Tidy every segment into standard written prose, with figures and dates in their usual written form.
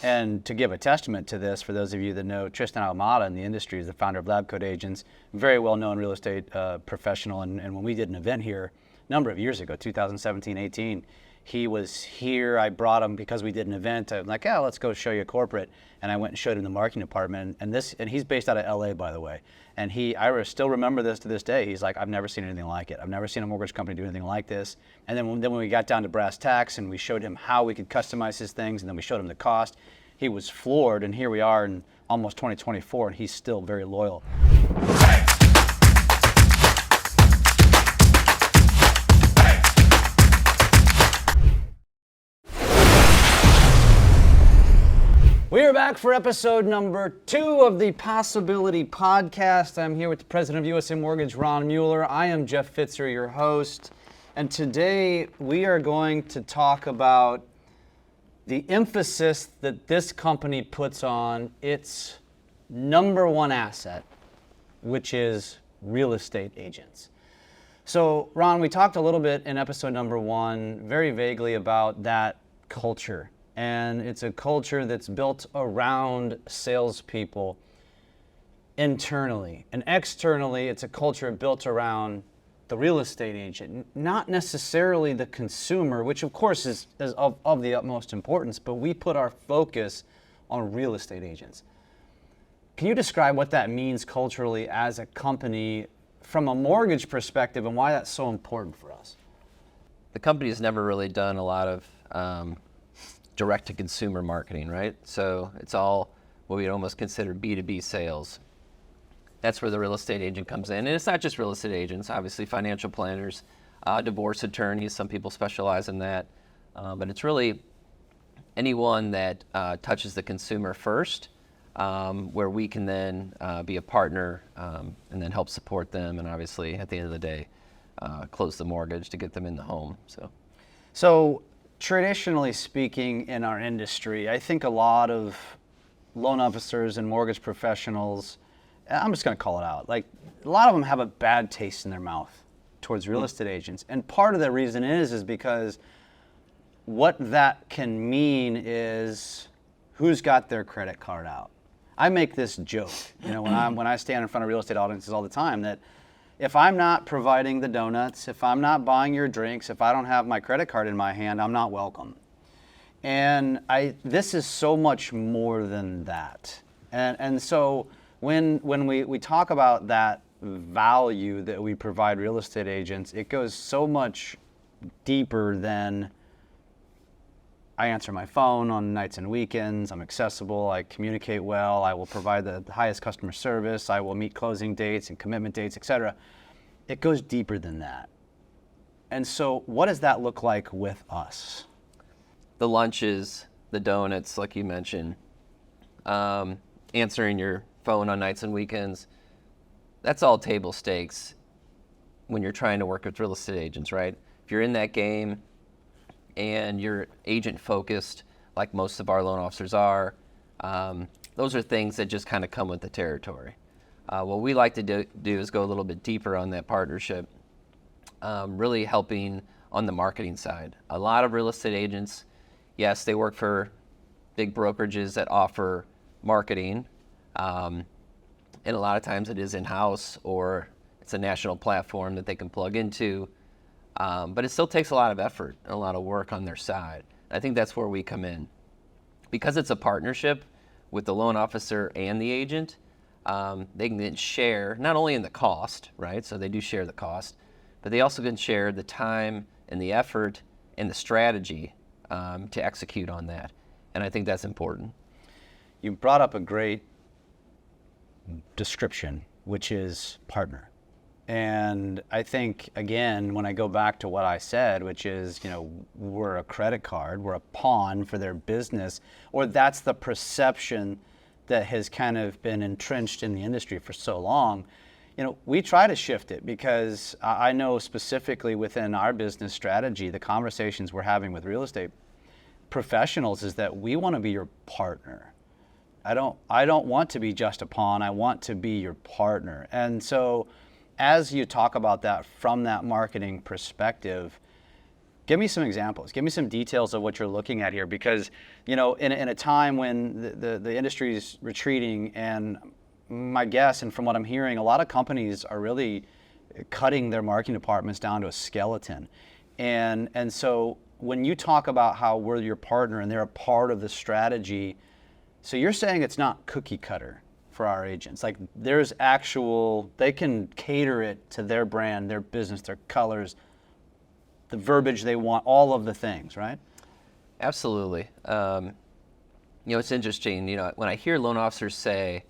And to give a testament to this, for those of you that know, Tristan Almada in the industry is the founder of Lab Coat Agents, very well-known real estate professional. And when we did an event here a number of years ago, 2017, 18, he was here. I brought him because we did an event. I'm like, let's go show you a corporate. And I went and showed him the marketing department. And he's based out of LA, by the way. And I still remember this to this day. He's like, I've never seen anything like it. I've never seen a mortgage company do anything like this. And then when we got down to brass tacks and we showed him how we could customize his things, and then we showed him the cost, he was floored. And here we are in almost 2024, and he's still very loyal. We are back for episode number 2 of the Possibility Podcast. I'm here with the president of USA Mortgage, Ron Mueller. I am Jeff Pfitzer, your host. And today we are going to talk about the emphasis that this company puts on its number one asset, which is real estate agents. So, Ron, we talked a little bit in episode number 1, very vaguely about that culture. And it's a culture that's built around salespeople internally. And externally, it's a culture built around the real estate agent, not necessarily the consumer, which of course is of the utmost importance, but we put our focus on real estate agents. Can you describe what that means culturally as a company from a mortgage perspective and why that's so important for us? The company has never really done a lot of direct-to-consumer marketing, right? So it's all what we'd almost consider B2B sales. That's where the real estate agent comes in. And it's not just real estate agents, obviously financial planners, divorce attorneys, some people specialize in that. But it's really anyone that touches the consumer first, where we can then be a partner and then help support them, and obviously at the end of the day, close the mortgage to get them in the home. So traditionally speaking in our industry, I think a lot of loan officers and mortgage professionals, I'm just going to call it out, like a lot of them have a bad taste in their mouth towards real estate agents. And part of the reason is because what that can mean is who's got their credit card out. I make this joke, when I stand in front of real estate audiences all the time, that if I'm not providing the donuts, if I'm not buying your drinks, if I don't have my credit card in my hand, I'm not welcome. And this is so much more than that. And so when we talk about that value that we provide real estate agents, it goes so much deeper than I answer my phone on nights and weekends, I'm accessible, I communicate well, I will provide the highest customer service, I will meet closing dates and commitment dates, etc. It goes deeper than that. And so what does that look like with us? The lunches, the donuts, like you mentioned, answering your phone on nights and weekends, that's all table stakes when you're trying to work with real estate agents, right? If you're in that game, and you're agent focused, like most of our loan officers are, those are things that just kind of come with the territory. What we like to do is go a little bit deeper on that partnership, really helping on the marketing side. A lot of real estate agents, yes, they work for big brokerages that offer marketing, and a lot of times it is in-house or it's a national platform that they can plug into. But it still takes a lot of effort and a lot of work on their side. I think that's where we come in. Because it's a partnership with the loan officer and the agent, they can then share, not only in the cost, right? So they do share the cost, but they also can share the time and the effort and the strategy to execute on that. And I think that's important. You brought up a great description, which is partner. And I think, again, when I go back to what I said, which is, we're a credit card, we're a pawn for their business, or that's the perception that has kind of been entrenched in the industry for so long. We try to shift it because I know specifically within our business strategy, the conversations we're having with real estate professionals is that we want to be your partner. I don't want to be just a pawn, I want to be your partner. And so as you talk about that from that marketing perspective, Give me some examples. Give me some details of what you're looking at here, because in a time when the industry is retreating, and my guess, and from what I'm hearing, a lot of companies are really cutting their marketing departments down to a skeleton, and so when you talk about how we're your partner and they're a part of the strategy, so you're saying it's not cookie cutter for our agents. Like there's they can cater it to their brand, their business, their colors, the verbiage they want, all of the things, right? Absolutely. It's interesting, when I hear loan officers say,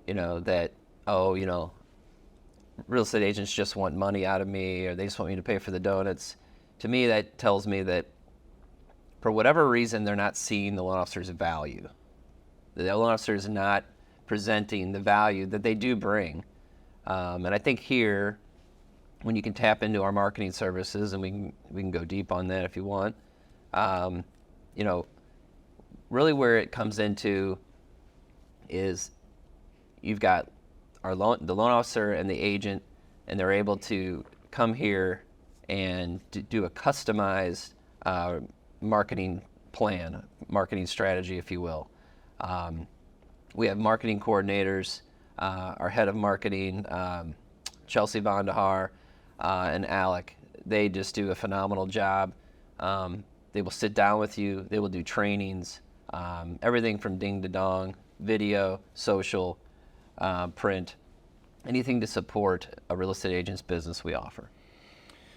that, real estate agents just want money out of me, or they just want me to pay for the donuts. To me, that tells me that for whatever reason, they're not seeing the loan officer's value. The loan officer is not presenting the value that they do bring. And I think here, when you can tap into our marketing services, and we can go deep on that if you want, really where it comes into is you've got the loan officer and the agent, and they're able to come here and do a customized marketing plan, marketing strategy, if you will. We have marketing coordinators, our head of marketing, Chelsea Vandahar, and Alec. They just do a phenomenal job. They will sit down with you. They will do trainings, everything from ding to dong, video, social, print, anything to support a real estate agent's business we offer.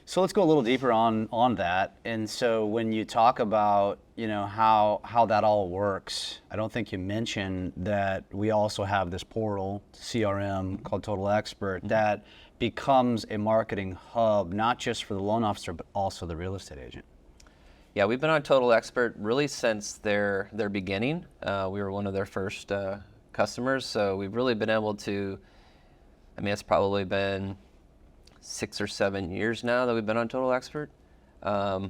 So let's go a little deeper on that. And so when you talk about how that all works, I don't think you mentioned that we also have this portal, CRM, called Total Expert, that becomes a marketing hub, not just for the loan officer, but also the real estate agent. Yeah, we've been on Total Expert really since their beginning. We were one of their first customers, so we've really been able to, it's probably been 6 or 7 years now that we've been on Total Expert.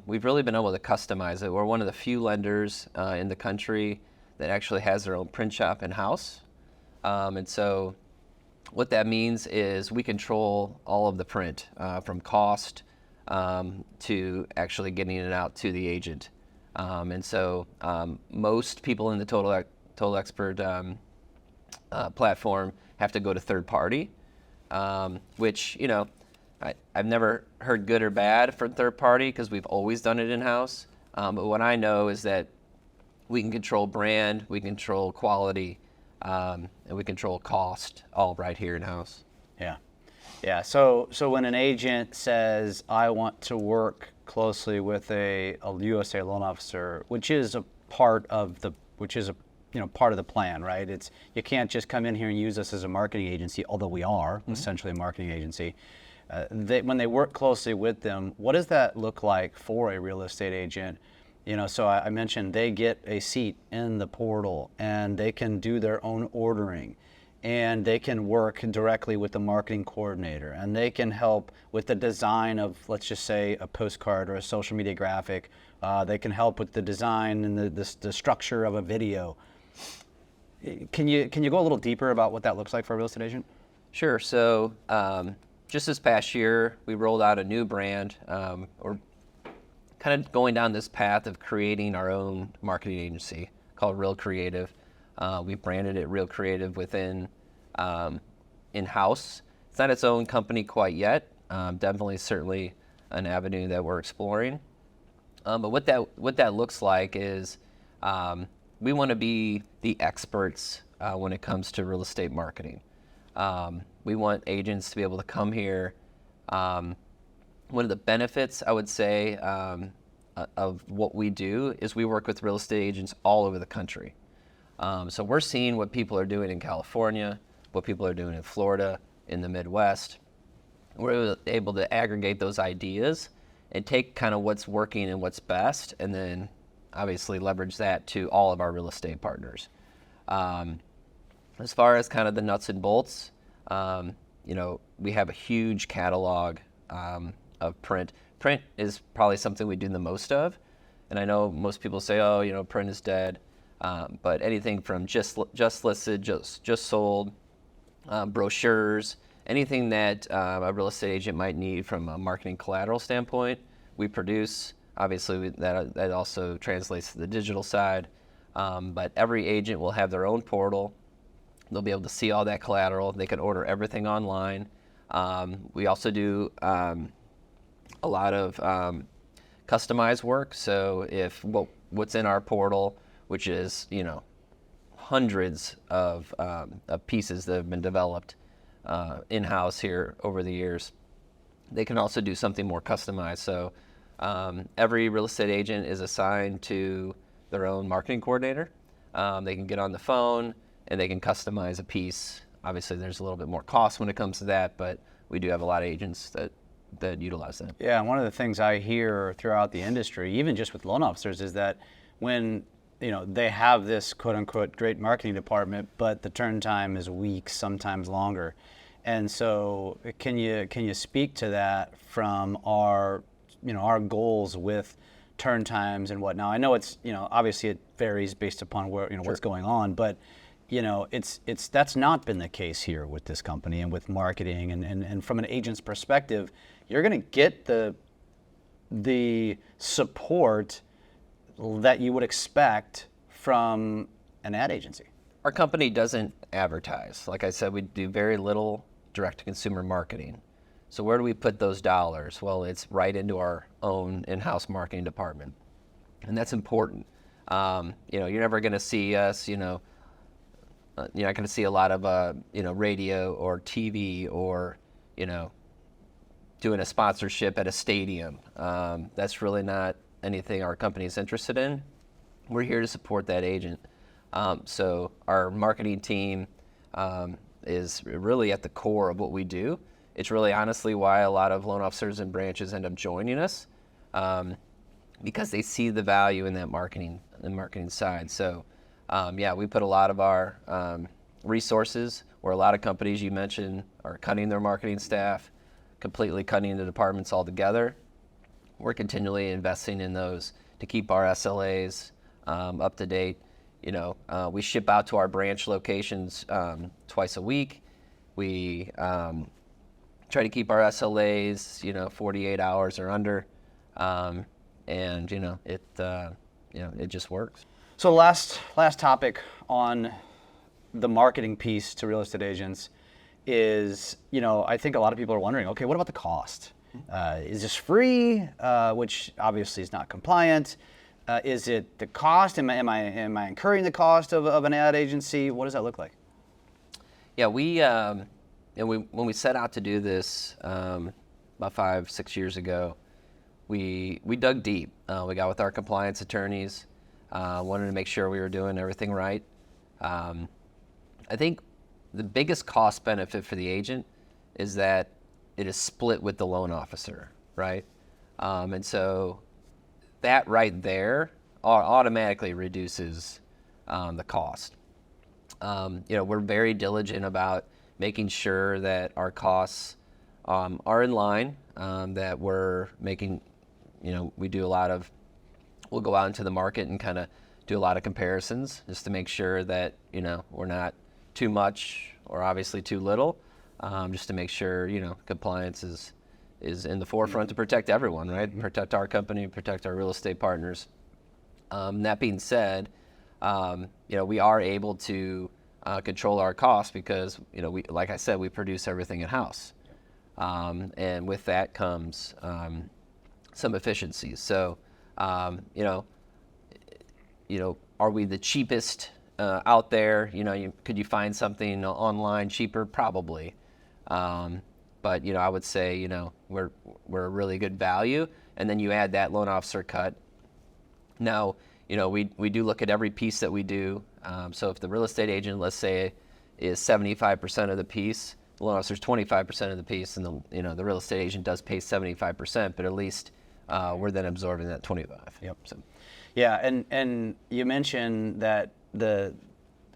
We've really been able to customize it. We're one of the few lenders in the country that actually has their own print shop in-house. And so what that means is we control all of the print, from cost to actually getting it out to the agent. And so most people in the Total Expert platform have to go to third party, which, I've never heard good or bad for third party because we've always done it in-house. But what I know is that we can control brand, we can control quality, and we control cost all right here in-house. Yeah. So when an agent says, I want to work closely with a USA loan officer, which is a part of the plan, right? You can't just come in here and use us as a marketing agency, although we are essentially a marketing agency. When they work closely with them, what does that look like for a real estate agent? So I mentioned they get a seat in the portal, and they can do their own ordering, and they can work directly with the marketing coordinator, and they can help with the design of, let's just say, a postcard or a social media graphic. They can help with the design and the structure of a video. Can you go a little deeper about what that looks like for a real estate agent? Sure. So just this past year, we rolled out a new brand, or kind of going down this path of creating our own marketing agency called Real Creative. We branded it Real Creative within in-house. It's not its own company quite yet. Definitely, certainly an avenue that we're exploring. But what that looks like is we want to be the experts when it comes to real estate marketing. We want agents to be able to come here. One of the benefits, I would say, of what we do is we work with real estate agents all over the country. So we're seeing what people are doing in California, what people are doing in Florida, in the Midwest. We're able to aggregate those ideas and take kind of what's working and what's best, and then obviously leverage that to all of our real estate partners. As far as kind of the nuts and bolts, we have a huge catalog of print. Print is probably something we do the most of, and I know most people say, print is dead, but anything from just listed, just sold, brochures, anything that a real estate agent might need from a marketing collateral standpoint, we produce. Obviously, that also translates to the digital side. But every agent will have their own portal. They'll be able to see all that collateral. They can order everything online. We also do a lot of customized work. So if what's in our portal, which is hundreds of pieces that have been developed in-house here over the years, they can also do something more customized. So every real estate agent is assigned to their own marketing coordinator. They can get on the phone and they can customize a piece. Obviously, there's a little bit more cost when it comes to that, but we do have a lot of agents that utilize that. Yeah, and one of the things I hear throughout the industry, even just with loan officers, is that when they have this quote unquote great marketing department, but the turn time is weeks, sometimes longer. And so can you speak to that from our goals with turn times and whatnot? I know it's obviously it varies based upon where Sure. what's going on, but it's that's not been the case here with this company and with marketing and from an agent's perspective, you're going to get the support that you would expect from an ad agency. Our company doesn't advertise. Like I said, we do very little direct-to-consumer marketing. So where do we put those dollars? Well, it's right into our own in-house marketing department, and that's important. You're never going to see us. You're not going to see a lot of radio or TV or doing a sponsorship at a stadium. That's really not anything our company is interested in. We're here to support that agent. So our marketing team is really at the core of what we do. It's really honestly why a lot of loan officers and branches end up joining us, because they see the value in that marketing side. So we put a lot of our resources where a lot of companies you mentioned are cutting their marketing staff, completely cutting the departments altogether. We're continually investing in those to keep our SLAs up to date. We ship out to our branch locations twice a week. We try to keep our SLAs, 48 hours or under, and it just works. So last topic on the marketing piece to real estate agents is, I think a lot of people are wondering, okay, what about the cost? Is this free, which obviously is not compliant? Is it the cost? Am I incurring the cost of an ad agency? What does that look like? Yeah, when we set out to do this about 5-6 years ago, we dug deep. We got with our compliance attorneys, wanted to make sure we were doing everything right. I think the biggest cost benefit for the agent is that it is split with the loan officer, right? And so that right there automatically reduces the cost. We're very diligent about making sure that our costs are in line, that we're making, we do a lot of, we'll go out into the market and kind of do a lot of comparisons just to make sure that, we're not too much or obviously too little, just to make sure, compliance is in the forefront to protect everyone, right? Mm-hmm. Protect our company, protect our real estate partners. That being said, we are able to control our costs because, like I said, we produce everything in-house. And with that comes some efficiencies. So, are we the cheapest out there? Could you find something online cheaper? Probably. But I would say we're a really good value, and then you add that loan officer cut. Now we do look at every piece that we do. So if the real estate agent, let's say, is 75% of the piece, the loan officer is 25% of the piece, and the real estate agent does pay 75%, but at least we're then absorbing that 25. Yep. So, yeah, and you mentioned that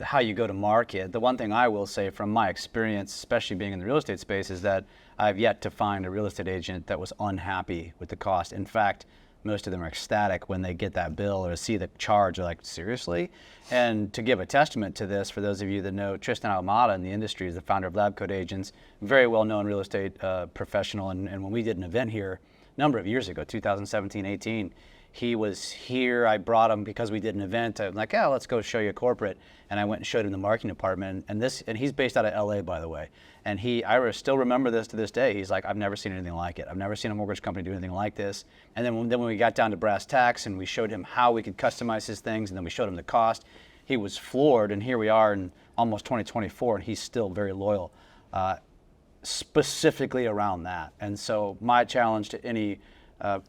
how you go to market. The one thing I will say from my experience, especially being in the real estate space, is that I've yet to find a real estate agent that was unhappy with the cost. In fact, most of them are ecstatic when they get that bill or see the charge. They're like, seriously? And to give a testament to this, for those of you that know, Tristan Almada in the industry is the founder of Lab Coat Agents, very well-known real estate professional. And when we did an event here a number of years ago, 2017, 18, He was here. I brought him because we did an event. I'm like, yeah, let's go show you corporate. And I went and showed him the marketing department. And he's based out of LA, by the way. And I still remember this to this day. He's like, I've never seen anything like it. I've never seen a mortgage company do anything like this. And then when we got down to brass tacks and we showed him how we could customize his things, and then we showed him the cost, he was floored. And here we are in almost 2024, and he's still very loyal, specifically around that. And so my challenge to any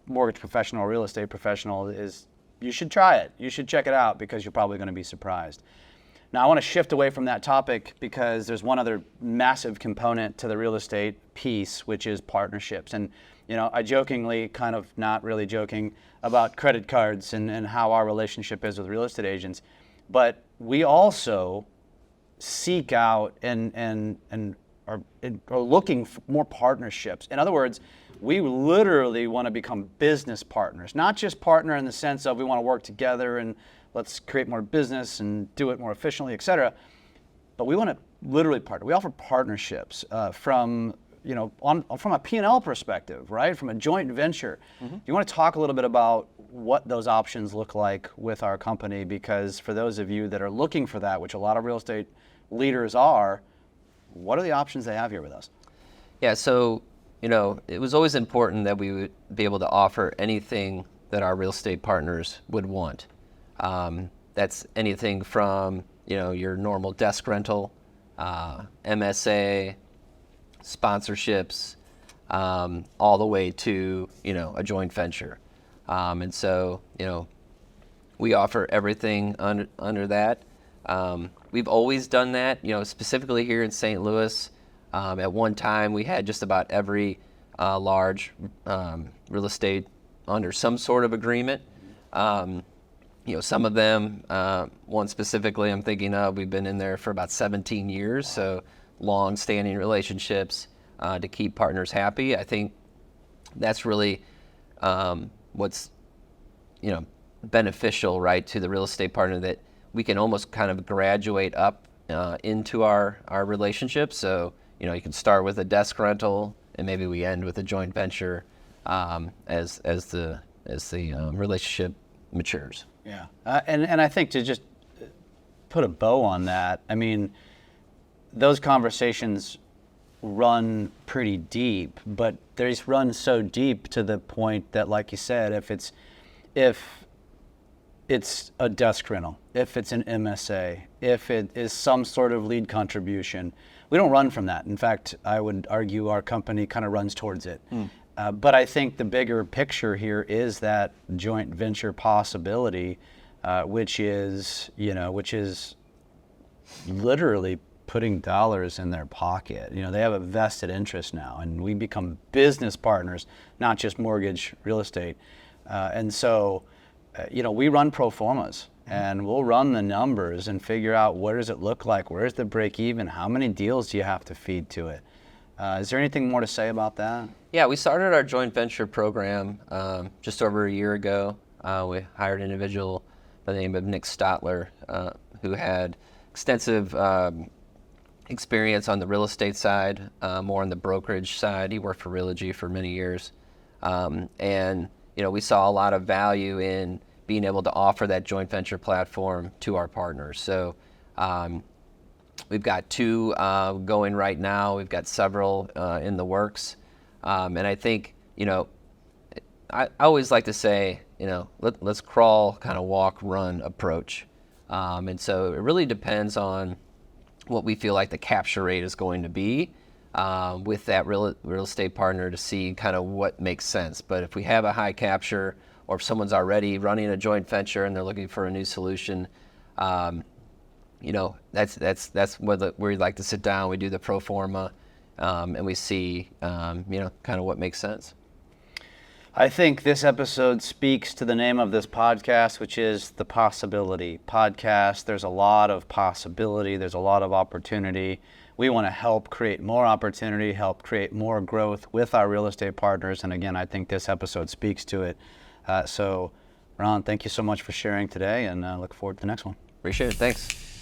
mortgage professional or real estate professional is you should try it. You should check it out because you're probably going to be surprised. Now I want to shift away from that topic because there's one other massive component to the real estate piece, which is partnerships. And I jokingly, kind of not really joking, about credit cards and how our relationship is with real estate agents. But we also seek out and are looking for more partnerships. In other words, we literally want to become business partners, not just partner in the sense of we want to work together and let's create more business and do it more efficiently, et cetera. But we want to literally partner. We offer partnerships from a P&L perspective, right? From a joint venture. Do you want to talk a little bit about what those options look like with our company? Because for those of you that are looking for that, which a lot of real estate leaders are, what are the options they have here with us? Yeah, so it was always important that we would be able to offer anything that our real estate partners would want. That's anything from your normal desk rental, MSA, sponsorships, all the way to a joint venture. And so we offer everything under that. We've always done that, specifically here in St. Louis. At one time, we had just about every large real estate under some sort of agreement. Some of them, one specifically I'm thinking of, we've been in there for about 17 years, so long-standing relationships to keep partners happy. I think that's really what's beneficial, right, to the real estate partner, that we can almost kind of graduate up into our relationship. So you can start with a desk rental, and maybe we end with a joint venture as the relationship matures. Yeah, and I think to just put a bow on that, I mean, those conversations run pretty deep, but they run so deep to the point that, like you said, if it's a desk rental, if it's an MSA, if it is some sort of lead contribution, we don't run from that. In fact, I would argue our company kind of runs towards it. But I think the bigger picture here is that joint venture possibility, which is literally putting dollars in their pocket. They have a vested interest now, and we become business partners, not just mortgage real estate. And so, we run pro formas, and we'll run the numbers and figure out what does it look like, where's the break even, how many deals do you have to feed to it. Is there anything more to say about that? Yeah, we started our joint venture program just over a year ago. We hired an individual by the name of Nick Stotler, who had extensive experience on the real estate side, more on the brokerage side. He worked for Realogy for many years. And we saw a lot of value in being able to offer that joint venture platform to our partners. So we've got 2 going right now. We've got several in the works. And I think, I always like to say, let's crawl, kind of walk, run approach. And so it really depends on what we feel like the capture rate is going to be with that real estate partner to see kind of what makes sense. But if we have a high capture, or if someone's already running a joint venture and they're looking for a new solution, that's where we like to sit down. We do the pro forma, and we see, kind of what makes sense. I think this episode speaks to the name of this podcast, which is The Possibility Podcast. There's a lot of possibility. There's a lot of opportunity. We want to help create more opportunity, help create more growth with our real estate partners. And again, I think this episode speaks to it. So, Ron, thank you so much for sharing today, and look forward to the next one. Appreciate it. Thanks.